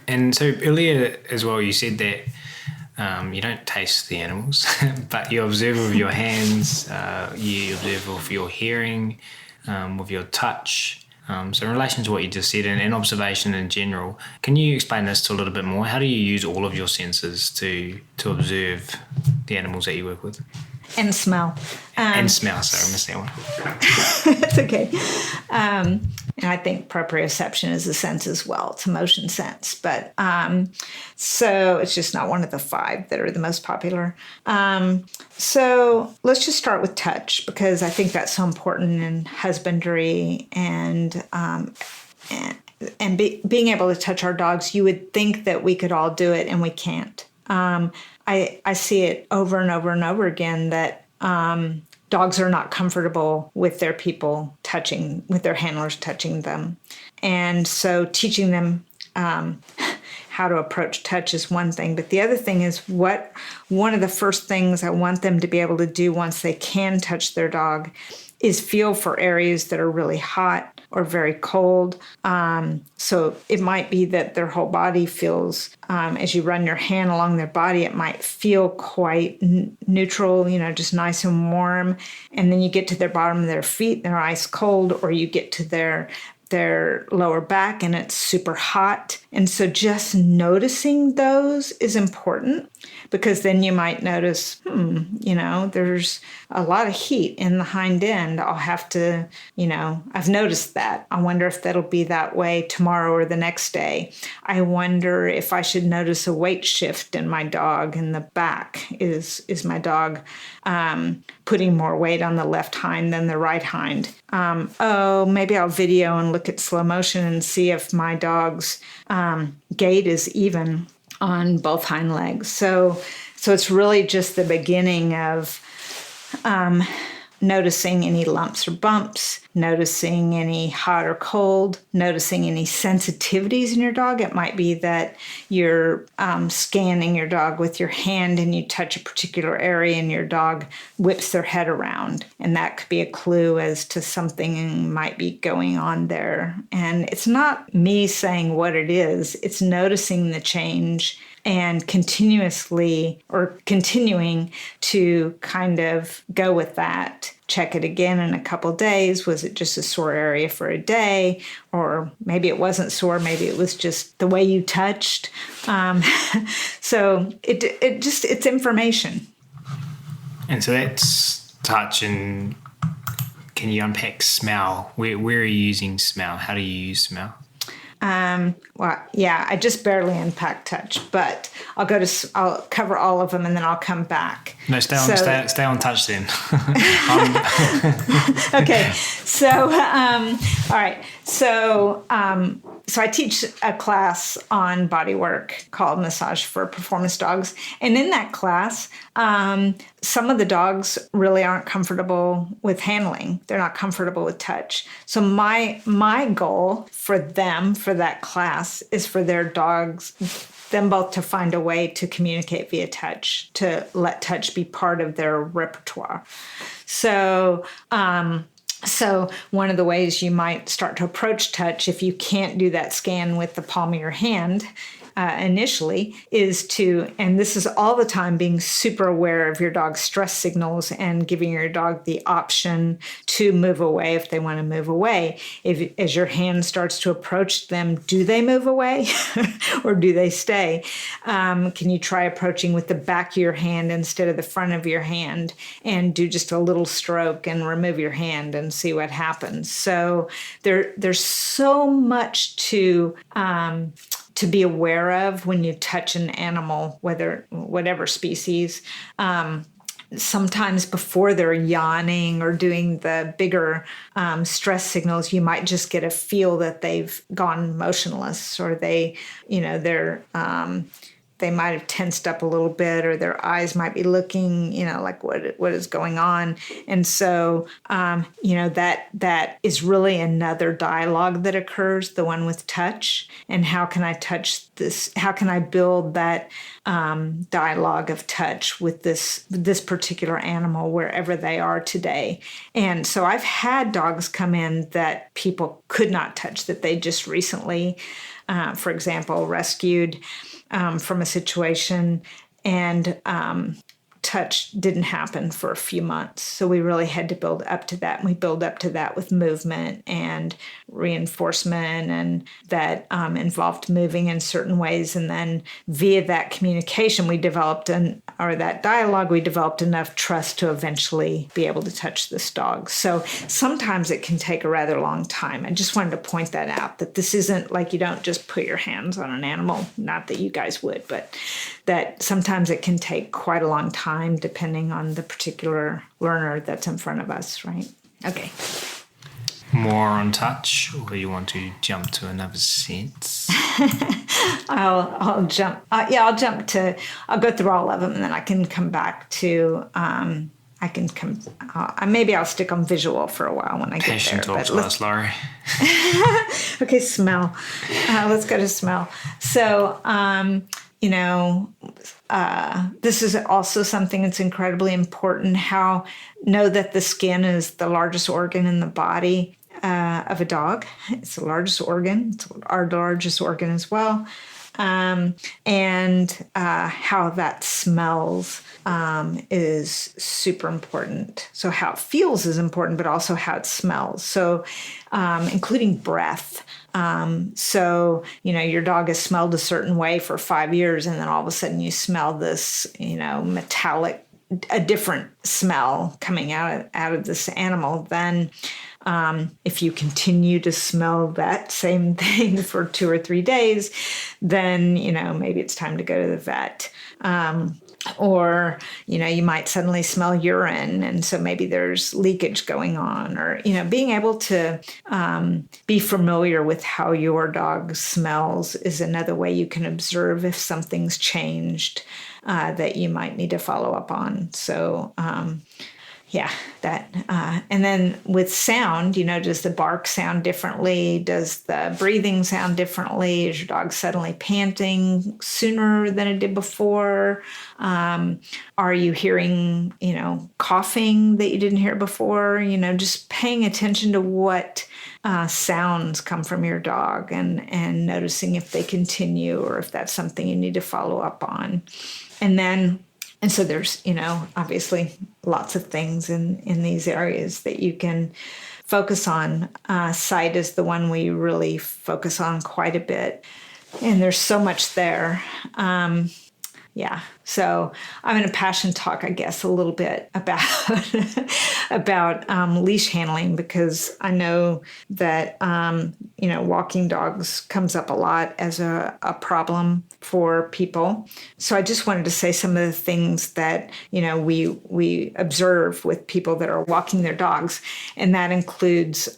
And so earlier as well, you said that you don't taste the animals, but you observe with your hands, you observe with your hearing, with your touch. So in relation to what you just said and observation in general, can you explain this to a little bit more? How do you use all of your senses to observe the animals that you work with? And smell. And smell, sorry, I missed that one. It's okay. And I think proprioception is a sense as well. It's a motion sense. But so it's just not one of the 5 that are the most popular. So let's just start with touch, because I think that's so important in husbandry and being able to touch our dogs. You would think that we could all do it, and we can't. I see it over and over and over again that dogs are not comfortable with their people with their handlers touching them. And so teaching them how to approach touch is one thing. But the other thing is one of the first things I want them to be able to do once they can touch their dog is feel for areas that are really hot or very cold. So it might be that their whole body feels, as you run your hand along their body, it might feel quite neutral, just nice and warm. And then you get to their bottom of their feet, they're ice cold, or you get to their lower back and it's super hot. And so just noticing those is important. Because then you might notice, there's a lot of heat in the hind end. I'll have to, I've noticed that. I wonder if that'll be that way tomorrow or the next day. I wonder if I should notice a weight shift in my dog in the back. Is my dog putting more weight on the left hind than the right hind? Maybe I'll video and look at slow motion and see if my dog's gait is even on both hind legs. So it's really just the beginning of noticing any lumps or bumps, noticing any hot or cold, noticing any sensitivities in your dog. It might be that you're scanning your dog with your hand and you touch a particular area and your dog whips their head around. And that could be a clue as to something might be going on there. And it's not me saying what it is, it's noticing the change and continuing to kind of go with that. Check it again in a couple days. Was it just a sore area for a day? Or maybe it wasn't sore, maybe it was just the way you touched. So it's information. And so that's touch. And can you unpack smell? Where are you using smell? How do you use smell? I just barely unpack touch, but I'll cover all of them and then I'll come back. No, stay on touch then. Okay. So, all right. So I teach a class on body work called Massage for Performance Dogs. And in that class, some of the dogs really aren't comfortable with handling. They're not comfortable with touch. So my goal for that class is for them both to find a way to communicate via touch, to let touch be part of their repertoire. So one of the ways you might start to approach touch, if you can't do that scan with the palm of your hand initially, is to, and this is all the time, being super aware of your dog's stress signals and giving your dog the option to move away if they want to move away. As your hand starts to approach them, do they move away or do they stay? Can you try approaching with the back of your hand instead of the front of your hand and do just a little stroke and remove your hand and see what happens? So there's so much to be aware of when you touch an animal, whatever species. Sometimes before they're yawning or doing the bigger stress signals, you might just get a feel that they've gone motionless, or they might have tensed up a little bit, or their eyes might be looking, like what is going on. And so, that is really another dialogue that occurs, the one with touch. And how can I touch this? How can I build that dialogue of touch with this particular animal wherever they are today? And so I've had dogs come in that people could not touch, that they just recently, for example, rescued from a situation, and touch didn't happen for a few months. So we really had to build up to that. And we build up to that with movement and reinforcement, and that involved moving in certain ways. And then via that communication, we developed that dialogue, we developed enough trust to eventually be able to touch this dog. So sometimes it can take a rather long time. I just wanted to point that out, that this isn't like you don't just put your hands on an animal, not that you guys would, but that sometimes it can take quite a long time depending on the particular learner that's in front of us, right? Okay. More on touch, or you want to jump to another sense? I'll jump. I'll go through all of them, and then I can come back to. Maybe I'll stick on visual for a while when I get there. Passion talks last, Laurie. Okay, smell. Let's go to smell. So, this is also something that's incredibly important. Know that the skin is the largest organ in the body of a dog. It's the largest organ. It's our largest organ as well. and how that smells is super important. So how it feels is important, but also how it smells. So including breath. So, your dog has smelled a certain way for 5 years, and then all of a sudden you smell this, metallic, a different smell coming out of this animal. Then if you continue to smell that same thing for 2 or 3 days, then, maybe it's time to go to the vet. Or, you might suddenly smell urine, and so maybe there's leakage going on. Or, being able to be familiar with how your dog smells is another way you can observe if something's changed that you might need to follow up on. So, that. And then with sound, does the bark sound differently? Does the breathing sound differently? Is your dog suddenly panting sooner than it did before? Are you hearing, coughing that you didn't hear before? Just paying attention to what sounds come from your dog and noticing if they continue or if that's something you need to follow up on. And so there's, obviously lots of things in these areas that you can focus on. Sight is the one we really focus on quite a bit. And there's so much there. So I'm going to passion talk, I guess, a little bit about about leash handling, because I know that walking dogs comes up a lot as a problem for people. So I just wanted to say some of the things that we observe with people that are walking their dogs, and that includes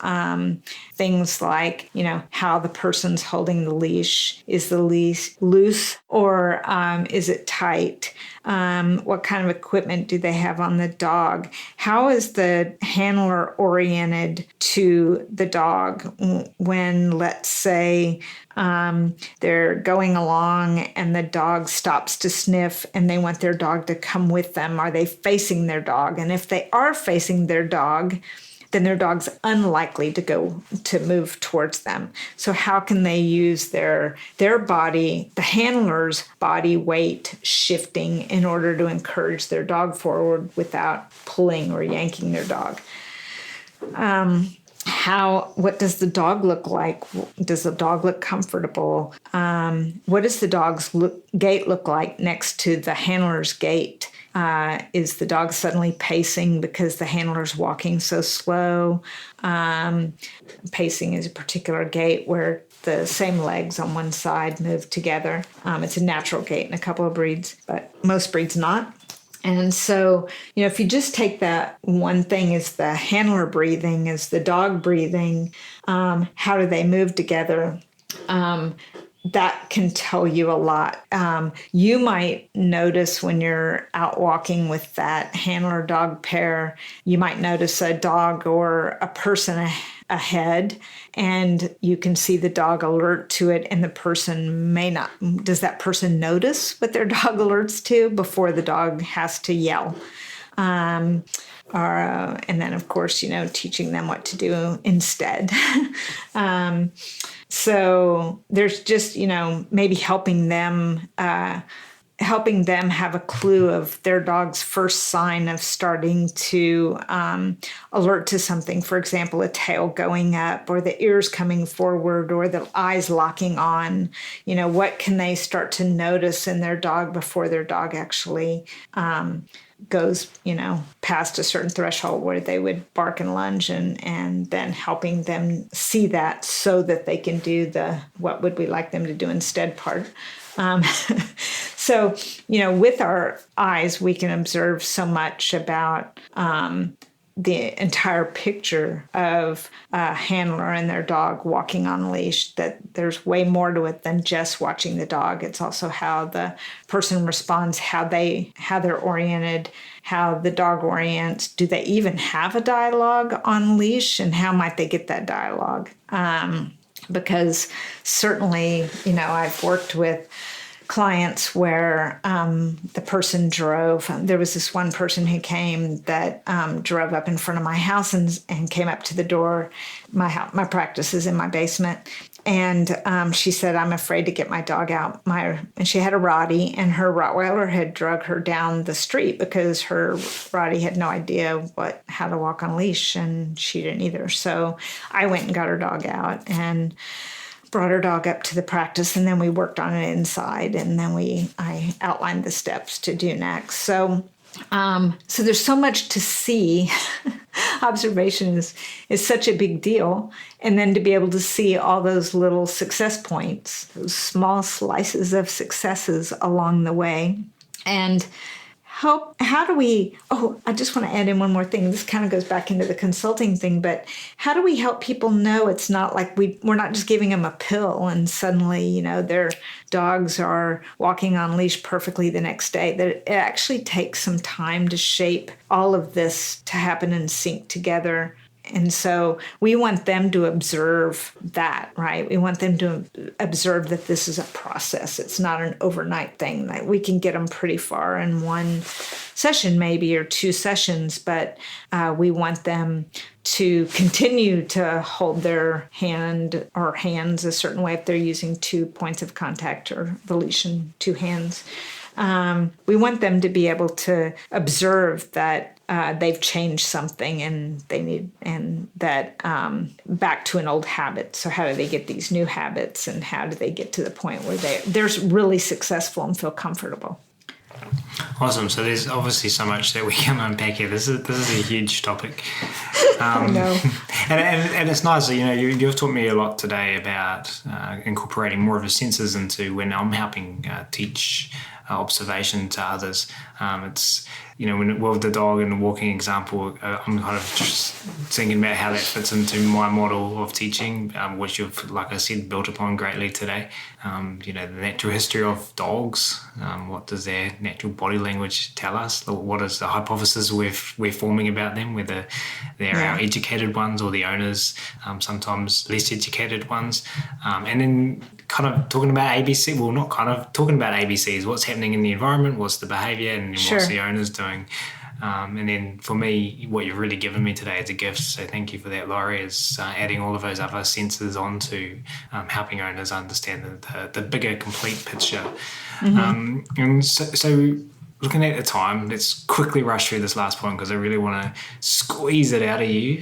things like how the person's holding the leash. Is the leash loose or is it tight? What kind of equipment do they have on the dog? How is the handler oriented to the dog when, let's say, they're going along and the dog stops to sniff and they want their dog to come with them? Are they facing their dog? And if they are facing their dog, then their dog's unlikely to move towards them. So how can they use their body, the handler's body weight shifting, in order to encourage their dog forward without pulling or yanking their dog? What does the dog look like? Does the dog look comfortable? What does the dog's gait look like next to the handler's gait? Is the dog suddenly pacing because the handler's walking so slow? Pacing is a particular gait where the same legs on one side move together. It's a natural gait in a couple of breeds, but most breeds not. And so, if you just take that one thing, is the handler breathing, is the dog breathing, how do they move together? That can tell you a lot. You might notice when you're out walking with that handler dog pair, you might notice a dog or a person ahead, and you can see the dog alert to it, and the person may not. Does that person notice what their dog alerts to before the dog has to yell? And then, of course, teaching them what to do instead. So there's just, maybe helping them have a clue of their dog's first sign of starting to alert to something. For example, a tail going up, or the ears coming forward, or the eyes locking on. What can they start to notice in their dog before their dog actually goes, past a certain threshold where they would bark and lunge, and then helping them see that so that they can do the what would we like them to do instead part. So, with our eyes, we can observe so much about the entire picture of a handler and their dog walking on a leash, that there's way more to it than just watching the dog. It's also how the person responds, how they're oriented, how the dog orients. Do they even have a dialogue on leash, and how might they get that dialogue? Because certainly, I've worked with clients where the person drove. There was this one person who came that drove up in front of my house and came up to the door. My practice is in my basement. And she said, I'm afraid to get my dog out. And she had a Rottie, and her Rottweiler had drug her down the street because her Rottie had no idea how to walk on a leash, and she didn't either. So I went and got her dog out and brought her dog up to the practice, and then we worked on it inside, and then I outlined the steps to do next. So there's so much to see. Observation is such a big deal. And then to be able to see all those little success points, those small slices of successes along the way. And how do we, I just want to add in one more thing. This kind of goes back into the consulting thing, but how do we help people know it's not like we're not just giving them a pill and suddenly, their dogs are walking on leash perfectly the next day, that it actually takes some time to shape all of this to happen and sync together. And so we want them to observe that, right? We want them to observe that this is a process. It's not an overnight thing. Like we can get them pretty far in one session, maybe, or 2 sessions, but we want them to continue to hold their hand or hands a certain way if they're using 2 points of contact or the leash in 2 hands. We want them to be able to observe that they've changed something and they need, and that back to an old habit. So how do they get these new habits, and how do they get to the point where they're really successful and feel comfortable? Awesome. So there's obviously so much that we can unpack here. This is a huge topic. I know. And it's nice that, you've taught me a lot today about incorporating more of the senses into when I'm helping teach observation to others. It's, with the dog and the walking example, I'm kind of just thinking about how that fits into my model of teaching, which you've, like I said, built upon greatly today. The natural history of dogs. What does their natural body language tell us? What is the hypothesis we're forming about them, whether they're our educated ones or the owners, sometimes less educated ones. And then kind of talking about ABC, well, not kind of talking about ABCs, what's happening in the environment, what's the behaviour, and what's the owners doing. And then for me, what you've really given me today is a gift. So thank you for that, Laurie, is adding all of those other senses onto helping owners understand the bigger, complete picture. Mm-hmm. And so looking at the time, let's quickly rush through this last point because I really want to squeeze it out of you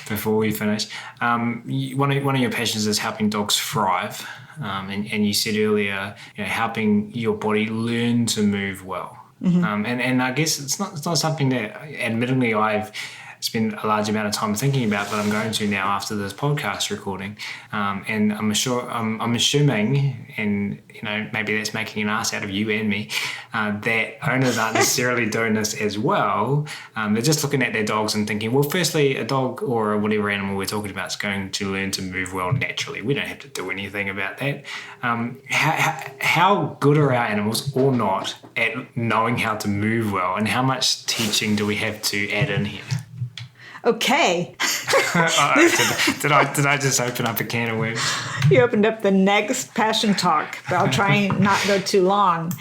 before we finish. One of your passions is helping dogs thrive. And you said earlier, helping your body learn to move well. Mm-hmm. And I guess it's not something that, admittedly, I've spent a large amount of time thinking about, but I'm going to now after this podcast recording. And I'm assuming, and maybe that's making an ass out of you and me, that owners aren't necessarily doing this as well. They're just looking at their dogs and thinking, well, firstly, a dog or whatever animal we're talking about is going to learn to move well naturally. We don't have to do anything about that. How good are our animals or not at knowing how to move well, and how much teaching do we have to add in here? Okay. Did I just open up a can of worms? You opened up the next passion talk, but I'll try and not go too long.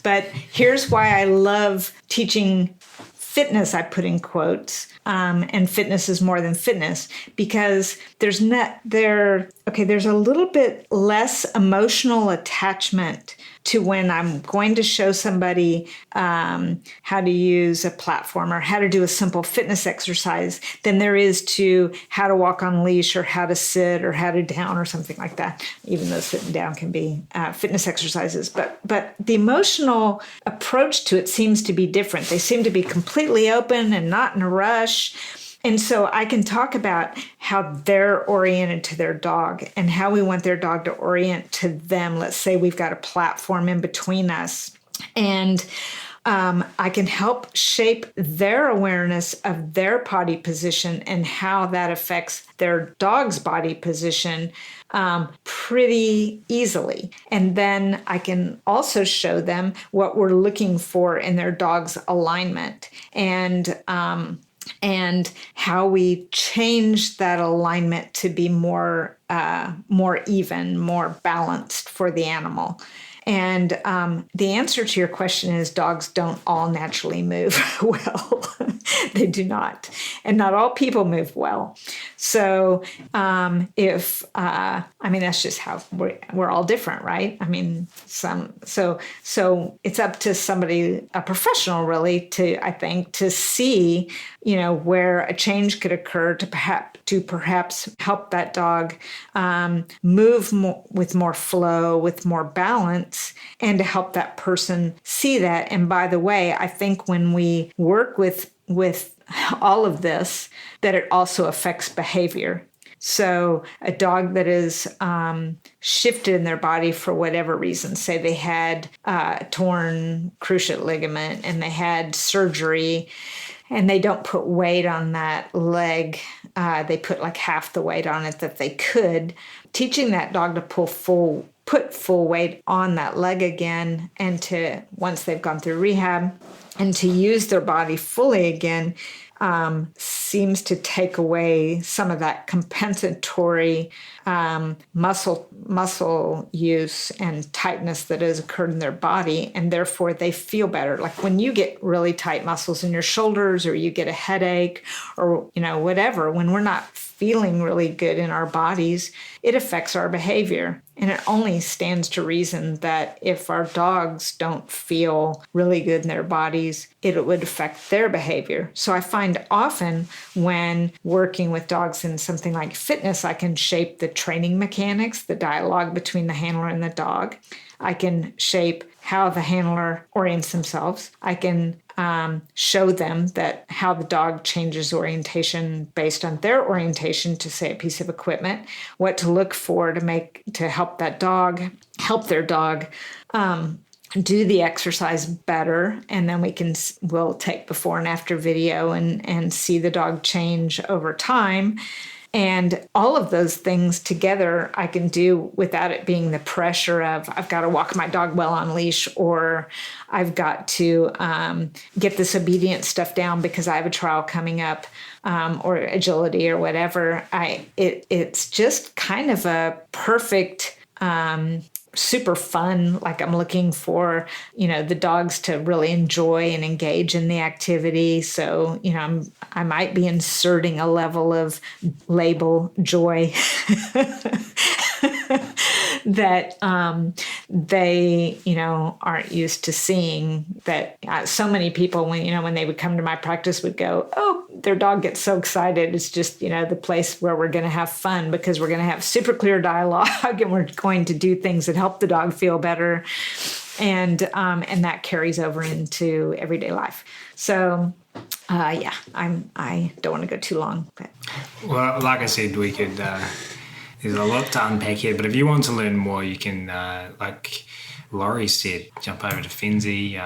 But here's why I love teaching fitness, I put in quotes, and fitness is more than fitness, because there's a little bit less emotional attachment to when I'm going to show somebody how to use a platform or how to do a simple fitness exercise than there is to how to walk on leash or how to sit or how to down or something like that, even though sitting down can be fitness exercises. But the emotional approach to it seems to be different. They seem to be completely open and not in a rush. And so I can talk about how they're oriented to their dog and how we want their dog to orient to them. Let's say we've got a platform in between us, and I can help shape their awareness of their body position and how that affects their dog's body position pretty easily. And then I can also show them what we're looking for in their dog's alignment, and how we change that alignment to be more even, more balanced for the animal. And the answer to your question is dogs don't all naturally move well. They do not. And not all people move well. So that's just how we're all different, right? I mean, so it's up to somebody, a professional really, to see, where a change could occur to perhaps help that dog move more, with more flow, with more balance, and to help that person see that. And by the way, I think when we work with all of this, that it also affects behavior. So a dog that is shifted in their body for whatever reason, say they had torn cruciate ligament and they had surgery, and they don't put weight on that leg. They put like half the weight on it that they could. Teaching that dog to put full weight on that leg again, and to, once they've gone through rehab, and to use their body fully again, seems to take away some of that compensatory muscle use and tightness that has occurred in their body, and therefore they feel better. Like when you get really tight muscles in your shoulders, or you get a headache, or whatever, when we're not feeling really good in our bodies, it affects our behavior. And it only stands to reason that if our dogs don't feel really good in their bodies, it would affect their behavior. So I find often when working with dogs in something like fitness, I can shape the training mechanics, the dialogue between the handler and the dog. I can shape how the handler orients themselves. I can show them that how the dog changes orientation based on their orientation to, say, a piece of equipment, what to look for to help their dog do the exercise better. And then we'll take before and after video and see the dog change over time. And all of those things together I can do without it being the pressure of I've got to walk my dog well on leash, or I've got to get this obedience stuff down because I have a trial coming up, or agility or whatever. It's just kind of a perfect super fun. Like I'm looking for, the dogs to really enjoy and engage in the activity. So, I might be inserting a level of label joy that they, aren't used to seeing. That so many people, when they would come to my practice, would go, oh, their dog gets so excited. It's just, the place where we're going to have fun, because we're going to have super clear dialogue and we're going to do things that help the dog feel better. And that carries over into everyday life. So, I don't want to go too long. But. Well, like I said, we could... there's a lot to unpack here, but if you want to learn more, you can, like Laurie said, jump over to Fenzi,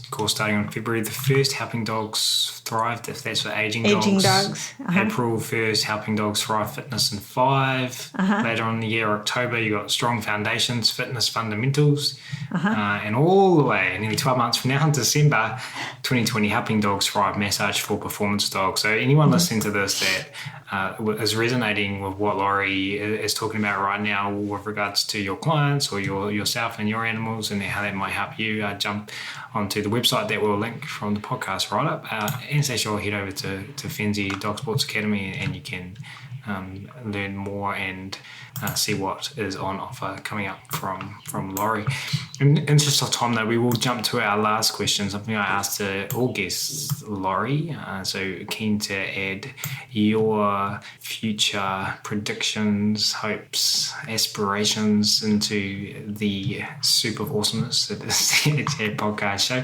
course starting on February the 1st, Helping Dogs Thrive, if that's for aging dogs. Uh-huh. April 1st, Helping Dogs Thrive Fitness in 5. Uh-huh. Later on in the year, October, you got Strong Foundations, Fitness Fundamentals. Uh-huh. And all the way, nearly 12 months from now, in December 2020, Helping Dogs Thrive Massage for Performance Dogs. So anyone listening to this that is resonating with what Laurie is talking about right now with regards to your clients or yourself and your animals and how that might help you, jump onto the website that we'll link from the podcast right up. And say sure, head over to Fenzi Dog Sports Academy and you can learn more and see what is on offer coming up from Laurie. In the interest of time, though, we will jump to our last question, something I asked all guests, Laurie. So keen to add your future predictions, hopes, aspirations into the soup of awesomeness that is the podcast show.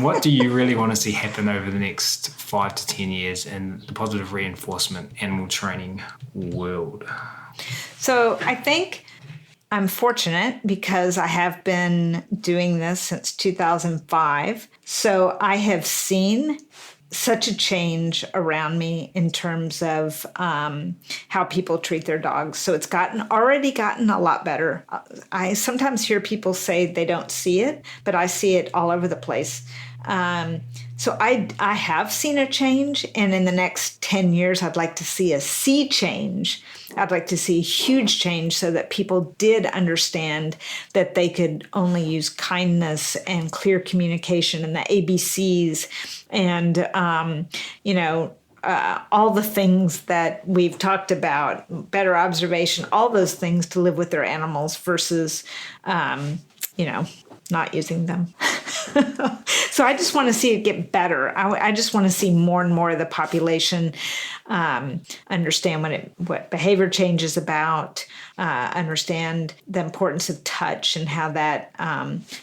What do you really want to see happen over the next 5 to 10 years in the positive reinforcement animal training world? So I think I'm fortunate because I have been doing this since 2005. So I have seen such a change around me in terms of how people treat their dogs. So it's already gotten a lot better. I sometimes hear people say they don't see it, but I see it all over the place. So I have seen a change, and in the next 10 years, I'd like to see a sea change. I'd like to see a huge change so that people did understand that they could only use kindness and clear communication and the ABCs and, all the things that we've talked about, better observation, all those things to live with their animals versus, not using them. So I just want to see it get better. I just want to see more and more of the population understand what behavior change is about, understand the importance of touch and how that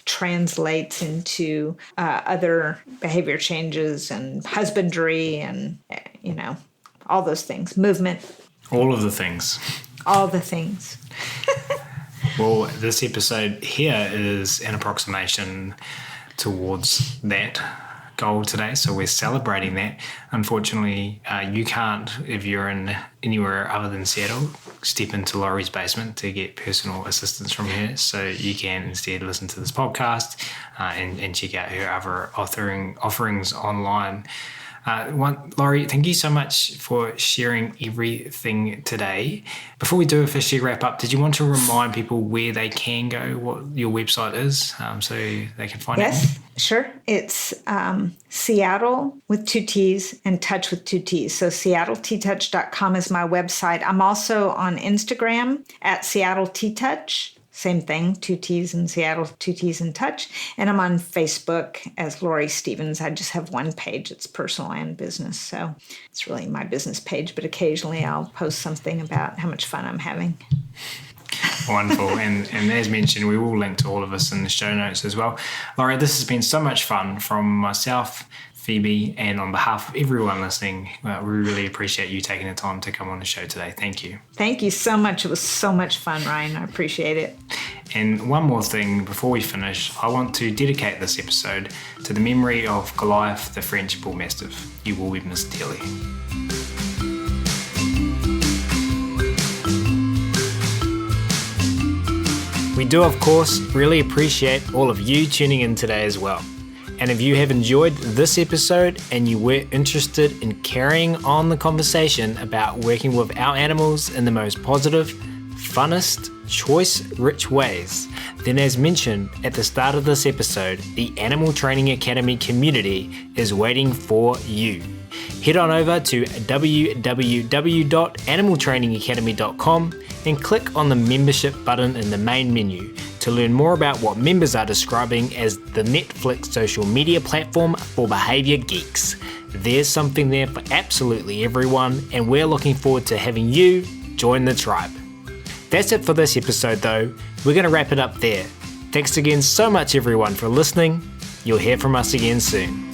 translates into other behavior changes and husbandry and, all those things, movement. All of the things. All the things. Well, this episode here is an approximation towards that goal today, so we're celebrating that. Unfortunately, you can't, if you're in anywhere other than Seattle, step into Laurie's basement to get personal assistance from her, so you can instead listen to this podcast and check out her other offerings online. Laurie, thank you so much for sharing everything today. Before we do officially wrap up, did you want to remind people where they can go, what your website is, so they can find out? Yes, sure. It's Seattle with 2 T's and touch with 2 T's. So seattletouch.com is my website. I'm also on Instagram at SeattleTouch. Same thing, 2 T's in Seattle, 2 T's in touch. And I'm on Facebook as Laurie Stevens. I just have one page. It's personal and business. So it's really my business page, but occasionally I'll post something about how much fun I'm having. Wonderful. And as mentioned, we will link to all of this in the show notes as well. Laurie, this has been so much fun from myself, Phoebe, and on behalf of everyone listening. We really appreciate you taking the time to come on the show today. Thank you. Thank you so much. It was so much fun, Ryan. I appreciate it. And one more thing before we finish, I want to dedicate this episode to the memory of Goliath, the French bull mastiff. You will be missed dearly. We do, of course, really appreciate all of you tuning in today as well. And if you have enjoyed this episode and you were interested in carrying on the conversation about working with our animals in the most positive, funnest, choice-rich ways, then as mentioned at the start of this episode, the Animal Training Academy community is waiting for you. Head on over to www.animaltrainingacademy.com and click on the membership button in the main menu to learn more about what members are describing as the Netflix social media platform for behavior geeks. There's something there for absolutely everyone, and we're looking forward to having you join the tribe. That's it for this episode though. We're going to wrap it up there. Thanks again so much everyone for listening. You'll hear from us again soon.